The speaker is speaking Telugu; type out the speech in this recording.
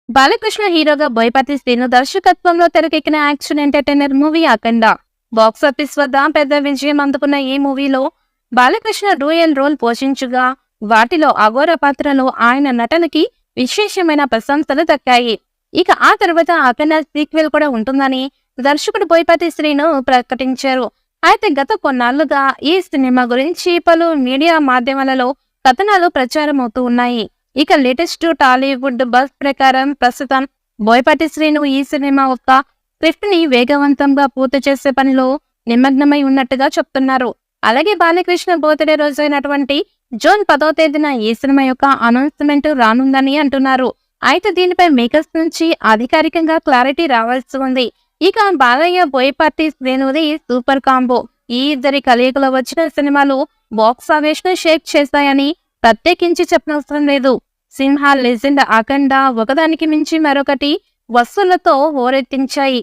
బాలకృష్ణ హీరోగా బోయపాటి శ్రీను దర్శకత్వంలో తెరకెక్కిన యాక్షన్ ఎంటర్టైనర్ మూవీ అఖండ బాక్సాఫీస్ వద్ద పెద్ద విజయం అందుకున్న ఈ మూవీలో బాలకృష్ణ డ్యూయల్ రోల్ పోషించగా వాటిలో అఘోర పాత్రలో ఆయన నటనకి విశేషమైన ప్రశంసలు దక్కాయి. ఇక ఆ తర్వాత అఖండ సీక్వెల్ కూడా ఉంటుందని దర్శకుడు బోయపాటి శ్రీను ప్రకటించారు. అయితే గత కొన్నాళ్లుగా ఈ సినిమా గురించి పలు మీడియా మాధ్యమాలలో కథనాలు ప్రచారం అవుతూ ఉన్నాయి. ఇక లేటెస్ట్ టాలీవుడ్ బస్ ప్రకారం ప్రస్తుతం బోయపాటి శ్రీను ఈ సినిమా యొక్క స్క్రిప్ట్ ని వేగవంతంగా పూర్తి చేసే పనిలో నిమగ్నమై ఉన్నట్టుగా చెప్తున్నారు. అలాగే బాలకృష్ణ బర్త్డే రోజైనటువంటి జూన్ 10వ తేదీన ఈ సినిమా యొక్క అనౌన్స్మెంట్ రానుందని అంటున్నారు. అయితే దీనిపై మేకర్స్ నుంచి అధికారికంగా క్లారిటీ రావాల్సి ఉంది. ఇక బాలయ్య బోయపాటి శ్రీనుది సూపర్ కాంబో. ఈ ఇద్దరి కలయికలో వచ్చిన సినిమాలు బాక్స్ ఆఫీస్ ను షేక్ చేస్తాయని ప్రత్యేకించి చెప్పనవసరం లేదు. సింహ లెజెండ్ అఖండ ఒకదానికి మించి మరొకటి వసూళ్లతో హోరెత్తించాయి.